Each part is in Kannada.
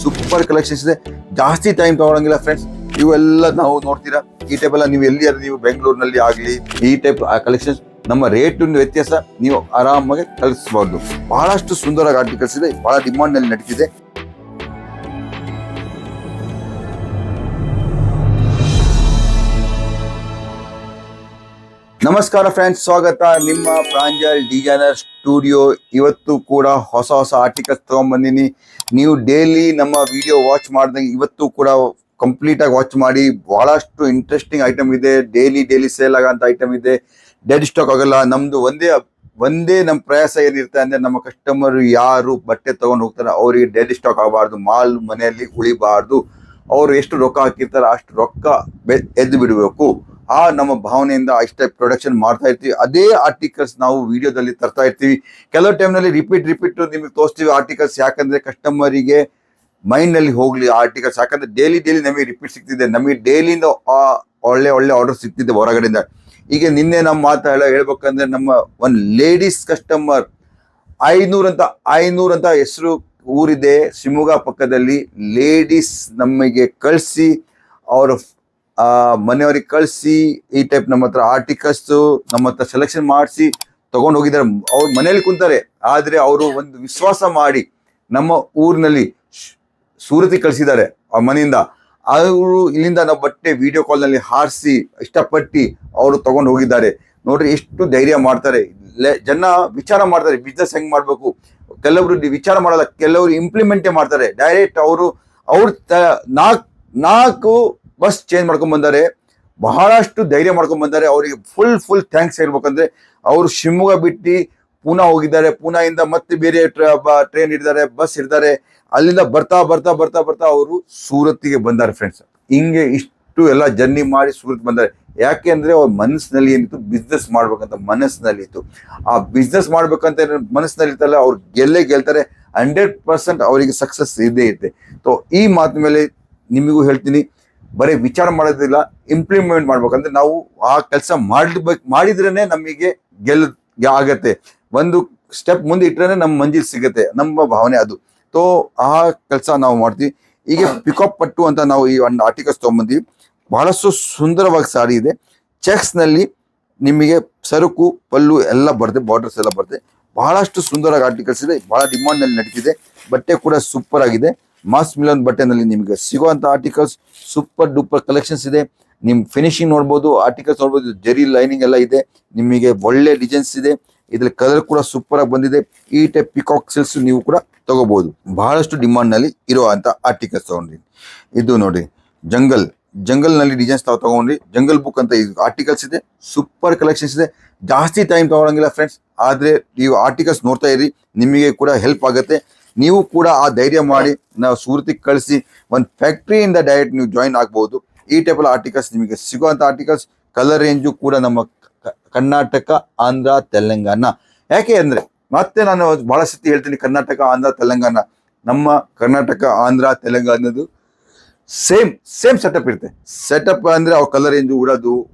ಸೂಪರ್ ಕಲೆಕ್ಷನ್ಸ್ ಇದೆ. ಜಾಸ್ತಿ ಟೈಮ್ ತಗೊಳಂಗಿಲ್ಲ ಫ್ರೆಂಡ್ಸ್. ಇವೆಲ್ಲ ನಾವು ನೋಡ್ತೀರಾ, ಈ ಟೈಪ್ ಎಲ್ಲ ನೀವು ಎಲ್ಲಿ ನೀವು ಬೆಂಗಳೂರಿನಲ್ಲಿ ಆಗ್ಲಿ ಈ ಟೈಪ್ ಕಲೆಕ್ಷನ್ಸ್ ನಮ್ಮ ರೇಟ್ ವ್ಯತ್ಯಾಸ ನೀವು ಆರಾಮಾಗಿ ಕಳಿಸಬಹುದು. ಬಹಳಷ್ಟು ಸುಂದರ ಆರ್ಟಿಕಲ್ಸ್ ಇದೆ, ಬಹಳ ಡಿಮಾಂಡ್ ನಲ್ಲಿ ನಡೀತಿದೆ. ನಮಸ್ಕಾರ ಫ್ರೆಂಡ್ಸ್, ಸ್ವಾಗತ ನಿಮ್ಮ ಪ್ರಾಂಜಲ್ ಡಿಸೈನರ್ ಸ್ಟುಡಿಯೋ. ಇವತ್ತು ಕೂಡ ಹೊಸ ಆರ್ಟಿಕಲ್ಸ್ ತಗೊಂಡ್ಬಂದಿನಿ. ನೀವು ಡೈಲಿ ನಮ್ಮ ವಿಡಿಯೋ ವಾಚ್ ಮಾಡಿದಂಗೆ ಇವತ್ತು ಕೂಡ ಕಂಪ್ಲೀಟ್ ಆಗಿ ವಾಚ್ ಮಾಡಿ. ಬಹಳಷ್ಟು ಇಂಟ್ರೆಸ್ಟಿಂಗ್ ಐಟಮ್ ಇದೆ, ಡೈಲಿ ಸೇಲ್ ಆಗಂತ ಐಟಮ್ ಇದೆ. ಡೆಡ್ ಸ್ಟಾಕ್ ಆಗಲ್ಲ. ನಮ್ದು ಒಂದೇ ನಮ್ಮ ಪ್ರಯಾಸ ಏನಿರುತ್ತೆ ಅಂದ್ರೆ, ನಮ್ಮ ಕಸ್ಟಮರ್ ಯಾರು ಬಟ್ಟೆ ತಗೊಂಡು ಹೋಗ್ತಾರೆ ಅವರಿಗೆ ಡೆಡ್ ಸ್ಟಾಕ್ ಆಗಬಾರ್ದು, ಮಾಲ್ ಮನೆಯಲ್ಲಿ ಉಳಿಬಾರ್ದು. ಅವರು ಎಷ್ಟು ರೊಕ್ಕ ಹಾಕಿರ್ತಾರೆ ಅಷ್ಟು ರೊಕ್ಕ ಎದ್ದು ಬಿಡಬೇಕು. ಆ ನಮ್ಮ ಭಾವನೆಯಿಂದ ಇಷ್ಟ ಪ್ರೊಡಕ್ಷನ್ ಮಾಡ್ತಾ ಇರ್ತೀವಿ. ಅದೇ ಆರ್ಟಿಕಲ್ಸ್ ನಾವು ವಿಡಿಯೋದಲ್ಲಿ ತರ್ತಾ ಇರ್ತೀವಿ. ಕೆಲವು ಟೈಮ್ನಲ್ಲಿ ರಿಪೀಟ್ ನಿಮಗೆ ತೋರಿಸ್ತೀವಿ ಆರ್ಟಿಕಲ್ಸ್. ಯಾಕಂದ್ರೆ ಕಸ್ಟಮರಿಗೆ ಮೈಂಡ್ ನಲ್ಲಿ ಹೋಗ್ಲಿ ಆರ್ಟಿಕಲ್ಸ್. ಯಾಕಂದ್ರೆ ಡೈಲಿ ನಮಗೆ ರಿಪೀಟ್ ಸಿಗ್ತಿದೆ, ನಮಗೆ ಡೈಲಿಯಿಂದ ಒಳ್ಳೆ ಆರ್ಡರ್ ಸಿಗ್ತಿದೆ ಹೊರಗಡೆಯಿಂದ. ಈಗ ನಿನ್ನೆ ನಮ್ಮ ಹೇಳ್ಬೇಕಂದ್ರೆ, ನಮ್ಮ ಒಂದು ಲೇಡೀಸ್ ಕಸ್ಟಮರ್ 500 ಅಂತ ಹೆಸರು ಊರಿದೆ ಶಿವಮೊಗ್ಗ ಪಕ್ಕದಲ್ಲಿ. ಲೇಡೀಸ್ ನಮಗೆ ಕಳಿಸಿ, ಅವರು ಮನೆಯವ್ರಿಗೆ ಕಳಿಸಿ ಈ ಟೈಪ್ ನಮ್ಮ ಹತ್ರ ಆರ್ಟಿಕಲ್ಸ್ ನಮ್ಮ ಹತ್ರ ಸೆಲೆಕ್ಷನ್ ಮಾಡಿಸಿ ತಗೊಂಡು ಹೋಗಿದ್ದಾರೆ. ಅವ್ರು ಮನೇಲಿ ಕುಂತಾರೆ, ಆದ್ರೆ ಅವರು ಒಂದು ವಿಶ್ವಾಸ ಮಾಡಿ ನಮ್ಮ ಊರಿನಲ್ಲಿ ಸೂರತಿ ಕಳಿಸಿದ್ದಾರೆ ಆ ಮನೆಯಿಂದ. ಅವರು ಇಲ್ಲಿಂದ ನಾವು ಬಟ್ಟೆ ವಿಡಿಯೋ ಕಾಲ್ ನಲ್ಲಿ ಹಾರಿಸಿ ಇಷ್ಟಪಟ್ಟು ಅವರು ತಗೊಂಡು ಹೋಗಿದ್ದಾರೆ. ನೋಡ್ರಿ ಎಷ್ಟು ಧೈರ್ಯ ಮಾಡ್ತಾರೆ. ಜನ ವಿಚಾರ ಮಾಡ್ತಾರೆ ಬಿಸ್ನೆಸ್ ಹೆಂಗ್ ಮಾಡ್ಬೇಕು. ಕೆಲವರು ವಿಚಾರ ಮಾಡಲ್ಲ, ಕೆಲವರು ಇಂಪ್ಲಿಮೆಂಟೇ ಮಾಡ್ತಾರೆ. ಡೈರೆಕ್ಟ್ ಅವರು ನಾಲ್ಕು ಬಸ್ ಚೇಂಜ್ ಮಾಡ್ಕೊಂಡ್ ಬಂದಾರೆ. ಬಹಳಷ್ಟು ಧೈರ್ಯ ಮಾಡ್ಕೊಂಡ್ ಬಂದಾರೆ. ಅವರಿಗೆ ಫುಲ್ ಥ್ಯಾಂಕ್ಸ್ ಹೇಳ್ಬೇಕಂದ್ರೆ, ಅವರು ಶಿವಮೊಗ್ಗ ಬಿಟ್ಟು ಪೂನಾ ಹೋಗಿದ್ದಾರೆ. ಪೂನಾಯಿಂದ ಮತ್ತೆ ಬೇರೆ ಟ್ರೈನ್ ಹಿಡಿದಾರೆ, ಬಸ್ ಹಿಡಿದಾರೆ. ಅಲ್ಲಿಂದ ಬರ್ತಾ ಅವರು ಸೂರತ್ತಿಗೆ ಬಂದಾರೆ ಫ್ರೆಂಡ್ಸ್. ಹಿಂಗೆ ಇಷ್ಟು ಎಲ್ಲ ಜರ್ನಿ ಮಾಡಿ ಸೂರತ್ ಬಂದಾರೆ. ಯಾಕೆ ಅಂದ್ರೆ ಅವ್ರ ಮನಸ್ಸಿನಲ್ಲಿ ಏನಿತ್ತು, ಬಿಸ್ನೆಸ್ ಮಾಡ್ಬೇಕಂತ ಮನಸ್ಸಿನಲ್ಲಿ ಇತ್ತು. ಆ ಬಿಸ್ನೆಸ್ ಮಾಡ್ಬೇಕಂತ ಮನಸ್ಸಿನಲ್ಲಿ ಇರ್ತಲ್ಲ, ಅವ್ರು ಗೆಲ್ತಾರೆ. 100% ಅವರಿಗೆ ಸಕ್ಸಸ್ ಇದ್ದೇ ಇರುತ್ತೆ. ಸೊ ಈ ಮಾತು ಮೇಲೆ ನಿಮಗೂ ಹೇಳ್ತೀನಿ, ಬರೀ ವಿಚಾರ ಮಾಡೋದಿಲ್ಲ, ಇಂಪ್ಲಿಮೆಂಟ್ ಮಾಡ್ಬೇಕಂದ್ರೆ ನಾವು ಆ ಕೆಲಸ ಮಾಡಿದ್ರೇನೆ ನಮಗೆ ಆಗತ್ತೆ. ಒಂದು ಸ್ಟೆಪ್ ಮುಂದೆ ಇಟ್ರೇನೆ ನಮ್ಮ ಮಂಜಿಲ್ ಸಿಗತ್ತೆ, ನಮ್ಮ ಭಾವನೆ ಅದು. ಸೊ ಆ ಕೆಲಸ ನಾವು ಮಾಡ್ತೀವಿ. ಈಗ ಪಿಕಪ್ ಪಟ್ಟು ಅಂತ ನಾವು ಈ ಒಂದು ಆರ್ಟಿಕಲ್ಸ್ ತಗೊಂಡ್ಬಂದಿವಿ. ಬಹಳಷ್ಟು ಸುಂದರವಾಗಿ ಸಾರಿ ಇದೆ. ಚೆಕ್ಸ್ ನಲ್ಲಿ ನಿಮಗೆ ಸರಕು ಪಲ್ಲು ಎಲ್ಲ ಬರುತ್ತೆ, ಬಾರ್ಡರ್ಸ್ ಎಲ್ಲ ಬರುತ್ತೆ. ಬಹಳಷ್ಟು ಸುಂದರವಾಗಿ ಆರ್ಟಿಕಲ್ಸ್ ಇದೆ, ಬಹಳ ಡಿಮಾಂಡ್ ನಲ್ಲಿ ನಡೀತಿದೆ. ಬಟ್ಟೆ ಕೂಡ ಸೂಪರ್ ಆಗಿದೆ. ಮಾಸ್ ಮಿಲನ್ ಬಟ್ಟೆನಲ್ಲಿ ನಿಮಗೆ ಸಿಗುವಂತ ಆರ್ಟಿಕಲ್ಸ್ ಸೂಪರ್ ಡೂಪರ್ ಕಲೆಕ್ಷನ್ಸ್ ಇದೆ. ನಿಮ್ ಫಿನಿಶಿಂಗ್ ನೋಡ್ಬೋದು, ಆರ್ಟಿಕಲ್ಸ್ ನೋಡ್ಬೋದು, ಜರಿ ಲೈನಿಂಗ್ ಎಲ್ಲ ಇದೆ. ನಿಮಗೆ ಒಳ್ಳೆ ಡಿಸೈನ್ಸ್ ಇದೆ. ಇದ್ರಲ್ಲಿ ಕಲರ್ ಕೂಡ ಸೂಪರ್ ಆಗಿ ಬಂದಿದೆ. ಈ ಟೈಪ್ ಪಿಕಾಕ್ ಸಿಲ್ಕ್ಸ್ ನೀವು ಕೂಡ ತಗೋಬಹುದು. ಬಹಳಷ್ಟು ಡಿಮಾಂಡ್ ನಲ್ಲಿ ಇರುವಂತ ಆರ್ಟಿಕಲ್ಸ್ ತಗೊಂಡ್ರಿ. ಇದು ನೋಡಿ ಜಂಗಲ್ ನಲ್ಲಿ ಡಿಸೈನ್ಸ್ ತಗೊಂಡ್ರಿ. ಜಂಗಲ್ ಬುಕ್ ಅಂತ ಆರ್ಟಿಕಲ್ಸ್ ಇದೆ. ಸೂಪರ್ ಕಲೆಕ್ಷನ್ಸ್ ಇದೆ. ಜಾಸ್ತಿ ಟೈಮ್ ತಗೊಳಂಗಿಲ್ಲ ಫ್ರೆಂಡ್ಸ್, ಆದ್ರೆ ನೀವು ಆರ್ಟಿಕಲ್ಸ್ ನೋಡ್ತಾ ಇರಿ, ನಿಮಗೆ ಕೂಡ ಹೆಲ್ಪ್ ಆಗುತ್ತೆ. ನೀವು ಕೂಡ ಆ ಧೈರ್ಯ ಮಾಡಿ ನಾವು ಸೂರತಿಗೆ ಕಳಿಸಿ ಒಂದು ಫ್ಯಾಕ್ಟ್ರಿಯಿಂದ ಡೈರೆಕ್ಟ್ ನೀವು ಜಾಯಿನ್ ಆಗ್ಬಹುದು. ಈ ಟೈಪ್ ಎಲ್ಲ ಆರ್ಟಿಕಲ್ಸ್ ನಿಮಗೆ ಸಿಗುವಂತ ಆರ್ಟಿಕಲ್ಸ್. ಕಲರ್ ರೇಂಜು ಕೂಡ ನಮ್ಮ ಕರ್ನಾಟಕ, ಆಂಧ್ರ, ತೆಲಂಗಾಣ. ಯಾಕೆ ಅಂದ್ರೆ ಮತ್ತೆ ನಾನು ಬಹಳ ಸತಿ ಹೇಳ್ತೀನಿ, ಕರ್ನಾಟಕ, ಆಂಧ್ರ, ತೆಲಂಗಾಣ. ನಮ್ಮ ಕರ್ನಾಟಕ, ಆಂಧ್ರ, ತೆಲಂಗಾಣದ್ದು ಸೇಮ್ ಸೆಟಪ್ ಇರುತ್ತೆ. ಸೆಟಪ್ ಅಂದ್ರೆ ಅವ್ರ ಕಲರ್ ರೇಂಜು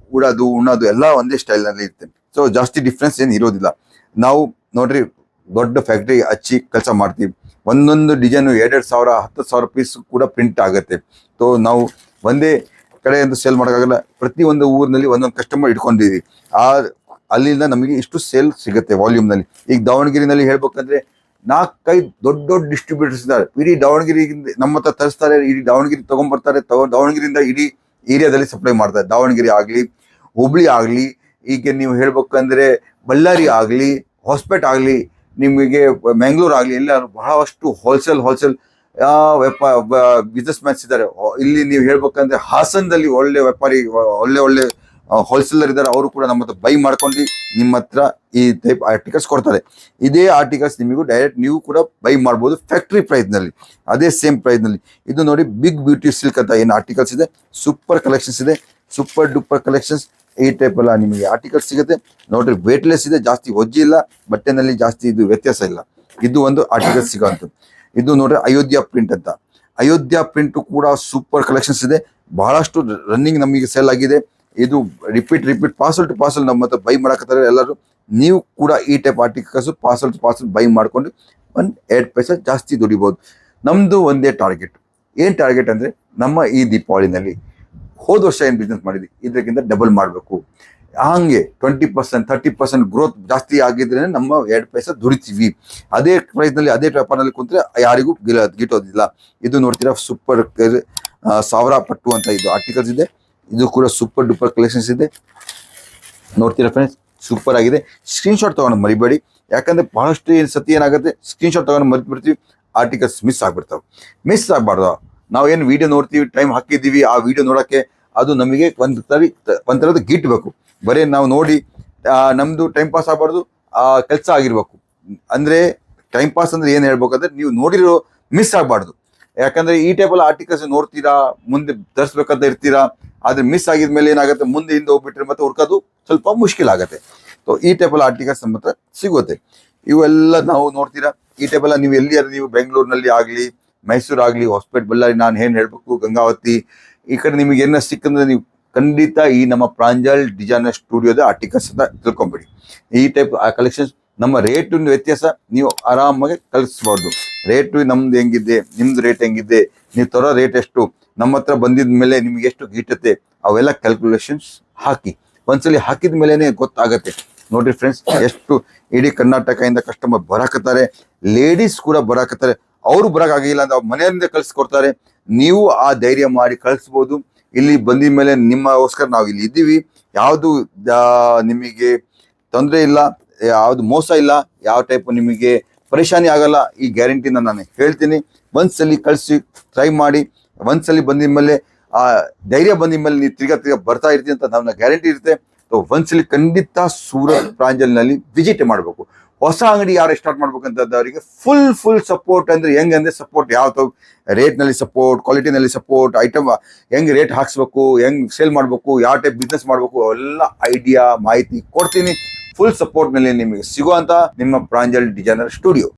ಉಣ್ಣೋದು ಎಲ್ಲ ಒಂದೇ ಸ್ಟೈಲ್ ನಲ್ಲಿ ಇರುತ್ತೆ. ಸೊ ಜಾಸ್ತಿ ಡಿಫ್ರೆನ್ಸ್ ಏನು ಇರೋದಿಲ್ಲ. ನಾವು ನೋಡ್ರಿ ದೊಡ್ಡ ಫ್ಯಾಕ್ಟ್ರಿ ಹಚ್ಚಿ ಕೆಲಸ ಮಾಡ್ತೀವಿ. ಒಂದೊಂದು ಡಿಸೈನ್ 2,000 10,000 ಪೀಸ್ ಕೂಡ ಪ್ರಿಂಟ್ ಆಗುತ್ತೆ. ಸೊ ನಾವು ಒಂದೇ ಕಡೆ ಅಂತ ಸೇಲ್ ಮಾಡೋಕ್ಕಾಗಲ್ಲ. ಪ್ರತಿಯೊಂದು ಊರಿನಲ್ಲಿ ಒಂದೊಂದು ಕಸ್ಟಮರ್ ಇಟ್ಕೊಂಡಿದ್ದೀವಿ. ಅಲ್ಲಿಂದ ನಮಗೆ ಇಷ್ಟು ಸೇಲ್ ಸಿಗುತ್ತೆ ವಾಲ್ಯೂಮ್ ನಲ್ಲಿ. ಈಗ ದಾವಣಗೆರೆನಲ್ಲಿ ಹೇಳ್ಬೇಕಂದ್ರೆ 4-5 ದೊಡ್ಡ ಡಿಸ್ಟ್ರಿಬ್ಯೂಟರ್ಸ್ ಇದ್ದಾರೆ. ಇಡೀ ದಾವಣಗೆರೆ ನಮ್ಮ ಹತ್ರ ತರಿಸ್ತಾರೆ, ಇಡೀ ದಾವಣಗೆರೆ ತಗೊಂಡ್ಬರ್ತಾರೆ. ದಾವಣಗೆರೆಯಿಂದ ಇಡೀ ಏರಿಯಾದಲ್ಲಿ ಸಪ್ಲೈ ಮಾಡ್ತಾರೆ. ದಾವಣಗೆರೆ ಆಗಲಿ, ಹುಬ್ಳಿ ಆಗಲಿ, ಈಗ ನೀವು ಹೇಳ್ಬೇಕಂದ್ರೆ ಬಳ್ಳಾರಿ ಆಗಲಿ, ಹೊಸಪೇಟೆ ಆಗಲಿ, ನಿಮಗೆ ಮ್ಯಾಂಗ್ಳೂರ್ ಆಗಲಿ, ಎಲ್ಲರೂ ಬಹಳಷ್ಟು ಹೋಲ್ಸೇಲ್ ಬಿಸ್ನೆಸ್ ಮ್ಯಾನ್ಸ್ ಇದ್ದಾರೆ. ಇಲ್ಲಿ ನೀವು ಹೇಳ್ಬೇಕಂದ್ರೆ ಹಾಸನದಲ್ಲಿ ಒಳ್ಳೆ ವ್ಯಾಪಾರಿ, ಒಳ್ಳೆ ಹೋಲ್ಸೇಲರ್ ಇದ್ದಾರೆ. ಅವರು ಕೂಡ ನಮ್ಮ ಹತ್ರ ಬೈ ಮಾಡ್ಕೊಂಡು ನಿಮ್ಮ ಹತ್ರ ಈ ಟೈಪ್ ಆರ್ಟಿಕಲ್ಸ್ ಕೊಡ್ತಾರೆ. ಇದೇ ಆರ್ಟಿಕಲ್ಸ್ ನಿಮಗೂ ಡೈರೆಕ್ಟ್ ನೀವು ಕೂಡ ಬೈ ಮಾಡ್ಬೋದು ಫ್ಯಾಕ್ಟ್ರಿ ಪ್ರೈಸ್ ನಲ್ಲಿ, ಅದೇ ಸೇಮ್ ಪ್ರೈಸ್ ನಲ್ಲಿ. ಇದು ನೋಡಿ ಬಿಗ್ ಬ್ಯೂಟಿ ಸಿಲ್ಕ್ ಅಂತ ಏನು ಆರ್ಟಿಕಲ್ಸ್ ಇದೆ. ಸೂಪರ್ ಕಲೆಕ್ಷನ್ಸ್ ಇದೆ, ಸೂಪರ್ ಡೂಪರ್ ಕಲೆಕ್ಷನ್ಸ್. ಈ ಟೈಪ್ ಎಲ್ಲ ನಿಮಗೆ ಆರ್ಟಿಕಲ್ಸ್ ಸಿಗುತ್ತೆ. ನೋಡ್ರಿ ವೇಟ್ಲೆಸ್ ಇದೆ, ಜಾಸ್ತಿ ಒಜ್ಜಿ ಇಲ್ಲ, ಬಟ್ಟೆನಲ್ಲಿ ಜಾಸ್ತಿ ಇದು ವ್ಯತ್ಯಾಸ ಇಲ್ಲ. ಇದು ಒಂದು ಆರ್ಟಿಕಲ್ಸ್ ಸಿಗೋಂಥದ್ದು. ಇದು ನೋಡ್ರಿ ಅಯೋಧ್ಯ ಪ್ರಿಂಟ್ ಅಂತ. ಅಯೋಧ್ಯ ಪ್ರಿಂಟ್ ಕೂಡ ಸೂಪರ್ ಕಲೆಕ್ಷನ್ಸ್ ಇದೆ. ಬಹಳಷ್ಟು ರನ್ನಿಂಗ್ ನಮಗೆ ಸೇಲ್ ಆಗಿದೆ. ಇದು ರಿಪೀಟ್ ಪಾರ್ಸಲ್ ಟು ಪಾರ್ಸಲ್ ನಮ್ಮ ಹತ್ರ ಬೈ ಮಾಡಕತ್ತಾರೆ ಎಲ್ಲರೂ. ನೀವು ಕೂಡ ಈ type articles parcel to parcel by ಮಾಡ್ಕೊಂಡು 1 2 ಪೈಸೆ ಜಾಸ್ತಿ ದುಡಿಬಹುದು. ನಮ್ಮದು ಒಂದೇ ಟಾರ್ಗೆಟ್. ಏನು ಟಾರ್ಗೆಟ್ ಅಂದರೆ ನಮ್ಮ ಈ ದೀಪಾವಳಿನಲ್ಲಿ ಹೋದ ವರ್ಷ ಏನು ಬಿಸ್ನೆಸ್ ಮಾಡಿದ್ವಿ ಇದಕ್ಕಿಂತ ಡಬಲ್ ಮಾಡಬೇಕು. ಹಂಗೆ 20% 30% ಗ್ರೋತ್ ಜಾಸ್ತಿ ಆಗಿದ್ರೆ ನಮ್ಮ 2 ಪೈಸೆ ದುಡಿತೀವಿ. ಅದೇ ಪ್ರೈಸ್ನಲ್ಲಿ ಅದೇ ವ್ಯಾಪಾರದಲ್ಲಿ ಕುಂತ್ರೆ ಯಾರಿಗೂ ಗಿಟ್ಟೋದಿಲ್ಲ. ಇದು ನೋಡ್ತೀರಾ ಸೂಪರ್ ಸಾವಿರ ಪಟ್ಟು ಅಂತ ಇದು ಆರ್ಟಿಕಲ್ಸ್ ಇದೆ. ಇದು ಕೂಡ ಸೂಪರ್ ಡೂಪರ್ ಕಲೆಕ್ಷನ್ಸ್ ಇದೆ. ನೋಡ್ತೀರಾ ಫ್ರೆಂಡ್ಸ್, ಸೂಪರ್ ಆಗಿದೆ. ಸ್ಕ್ರೀನ್ಶಾಟ್ ತೊಗೊಂಡು ಮರಿಬೇಡಿ, ಯಾಕಂದರೆ ಬಹಳಷ್ಟು ಸತಿ ಏನಾಗುತ್ತೆ ಸ್ಕ್ರೀನ್ಶಾಟ್ ತೊಗೊಂಡು ಮರಿಬಿಡ್ತೀವಿ, ಆರ್ಟಿಕಲ್ಸ್ ಮಿಸ್ ಆಗಬಾರ್ದು. ನಾವು ಏನು ವಿಡಿಯೋ ನೋಡ್ತೀವಿ, ಟೈಮ್ ಹಾಕಿದ್ದೀವಿ, ಆ ವಿಡಿಯೋ ನೋಡೋಕ್ಕೆ ಅದು ನಮಗೆ ಒಂಥರದ ಗಿಟ್ಬೇಕು. ಬರೀ ನಾವು ನೋಡಿ ನಮ್ಮದು ಟೈಮ್ ಪಾಸ್ ಆಗಬಾರ್ದು, ಕೆಲಸ ಆಗಿರ್ಬೇಕು. ಅಂದರೆ ಟೈಮ್ ಪಾಸ್ ಅಂದರೆ ಏನು ಹೇಳ್ಬೇಕಂದ್ರೆ ನೀವು ನೋಡಿರೋ ಮಿಸ್ ಆಗಬಾರ್ದು. ಯಾಕಂದರೆ ಈ ಟೈಪಲ್ಲಿ ಆರ್ಟಿಕಲ್ಸ್ ನೋಡ್ತೀರಾ, ಮುಂದೆ ತರಿಸ್ಬೇಕಂತ ಇರ್ತೀರಾ, ಆದರೆ ಮಿಸ್ ಆಗಿದ್ಮೇಲೆ ಏನಾಗುತ್ತೆ ಮುಂದೆ ಹಿಂದೆ ಹೋಗ್ಬಿಟ್ರೆ ಮತ್ತೆ ಹುಡ್ಕೋದು ಸ್ವಲ್ಪ ಮುಷ್ಕಿಲ್ ಆಗುತ್ತೆ. ಸೊ ಈ ಟೈಪಲ್ಲಿ ಆರ್ಟಿಕಲ್ಸ್ ನಮ್ಮ ಹತ್ರ ಸಿಗುತ್ತೆ. ಇವೆಲ್ಲ ನಾವು ನೋಡ್ತೀರಾ, ಈ ಟೈಪೆಲ್ಲ ನೀವು ಎಲ್ಲಿಯಾರು ನೀವು ಬೆಂಗಳೂರಿನಲ್ಲಿ ಆಗಲಿ, ಮೈಸೂರು ಆಗಲಿ, ಹೊಸಪೇಟೆ, ಬಳ್ಳಾರಿ, ನಾನು ಏನು ಹೇಳಬೇಕು, ಗಂಗಾವತಿ, ಈ ಕಡೆ ನಿಮಗೆ ಏನ ಸಿಕ್ಕಂದ್ರೆ ನೀವು ಖಂಡಿತ ಈ ನಮ್ಮ ಪ್ರಾಂಜಲ್ ಡಿಸೈನರ್ ಸ್ಟುಡಿಯೋದ ಆರ್ಟಿಕಲ್ಸ್ ಅಂತ ತಿಳ್ಕೊಂಬಿಡಿ. ಈ ಟೈಪ್ ಕಲೆಕ್ಷನ್ಸ್ ನಮ್ಮ ರೇಟ್ ವ್ಯತ್ಯಾಸ ನೀವು ಆರಾಮಾಗಿ ಕಳಿಸ್ಬಾರ್ದು. ರೇಟು ನಮ್ದು ಹೆಂಗಿದೆ, ನಿಮ್ದು ರೇಟ್ ಹೆಂಗಿದೆ, ನೀವು ತರೋ ರೇಟ್ ಎಷ್ಟು, ನಮ್ಮ ಹತ್ರ ಬಂದಿದ ಮೇಲೆ ನಿಮ್ಗೆ ಎಷ್ಟು ಗೀಟತ್ತೆ, ಅವೆಲ್ಲ ಕ್ಯಾಲ್ಕುಲೇಷನ್ಸ್ ಹಾಕಿ. ಒಂದ್ಸಲಿ ಹಾಕಿದ ಮೇಲೇ ಗೊತ್ತಾಗತ್ತೆ. ನೋಡ್ರಿ ಫ್ರೆಂಡ್ಸ್, ಎಷ್ಟು ಇಡೀ ಕರ್ನಾಟಕದಿಂದ ಕಸ್ಟಮರ್ ಬರಾಕತ್ತಾರೆ, ಲೇಡೀಸ್ ಕೂಡ ಬರಾಕತ್ತಾರೆ. ಅವರು ಬರೋಕ್ಕಾಗಿಲ್ಲ ಅಂದ್ರೆ ಅವ್ರ ಮನೆಯಿಂದ ಕಳಿಸ್ಕೊಡ್ತಾರೆ. ನೀವು ಆ ಧೈರ್ಯ ಮಾಡಿ ಕಳಿಸ್ಬೋದು. ಇಲ್ಲಿ ಬಂದಿದ ಮೇಲೆ ನಿಮ್ಮಗೋಸ್ಕರ ನಾವು ಇಲ್ಲಿ ಇದ್ದೀವಿ. ಯಾವುದು ನಿಮಗೆ ತೊಂದರೆ ಇಲ್ಲ, ಯಾವುದು ಮೋಸ ಇಲ್ಲ, ಯಾವ ಟೈಪ್ ನಿಮಗೆ ಪರೇಶಾನಿ ಆಗಲ್ಲ, ಈ ಗ್ಯಾರಂಟಿನ ನಾನು ಹೇಳ್ತೀನಿ. ಒಂದ್ಸಲಿ ಕಳಿಸಿ ಟ್ರೈ ಮಾಡಿ. ಒಂದ್ಸಲಿ ಬಂದಿದ ಮೇಲೆ ಆ ಧೈರ್ಯ ಬಂದಿದ ಮೇಲೆ ನೀವು ತಿರ್ಗಾ ಬರ್ತಾ ಇರ್ತೀವಿ ಅಂತ ನಮ್ಮ ಗ್ಯಾರಂಟಿ ಇರುತ್ತೆ. ಸೊ ಒಂದ್ಸಲಿ ಖಂಡಿತ ಸೂರತ್ ಪ್ರಾಂಜಲ್ನಲ್ಲಿ ವಿಸಿಟ್ ಮಾಡಬೇಕು. ಹೊಸ ಅಂಗಡಿ ಯಾರು ಸ್ಟಾರ್ಟ್ ಮಾಡ್ಬೇಕಂತದವರಿಗೆ ಫುಲ್ ಸಪೋರ್ಟ್. ಅಂದರೆ ಹೆಂಗಂದ್ರೆ ಸಪೋರ್ಟ್ ಯಾವ ರೇಟ್ನಲ್ಲಿ ಸಪೋರ್ಟ್, ಕ್ವಾಲಿಟಿನಲ್ಲಿ ಸಪೋರ್ಟ್, ಐಟಮ್ ಹೆಂಗೆ ರೇಟ್ ಹಾಕ್ಸ್ಬೇಕು, ಹೆಂಗೆ ಸೇಲ್ ಮಾಡಬೇಕು, ಯಾವ ಟೈಪ್ ಬಿಸ್ನೆಸ್ ಮಾಡಬೇಕು, ಎಲ್ಲ ಐಡಿಯಾ ಮಾಹಿತಿ ಕೊಡ್ತೀನಿ. ಫುಲ್ ಸಪೋರ್ಟ್ನಲ್ಲಿ ನಿಮಗೆ ಸಿಗುವಂತ ನಿಮ್ಮ ಪ್ರಾಂಜಲ್ ಡಿಸೈನರ್ ಸ್ಟುಡಿಯೋ.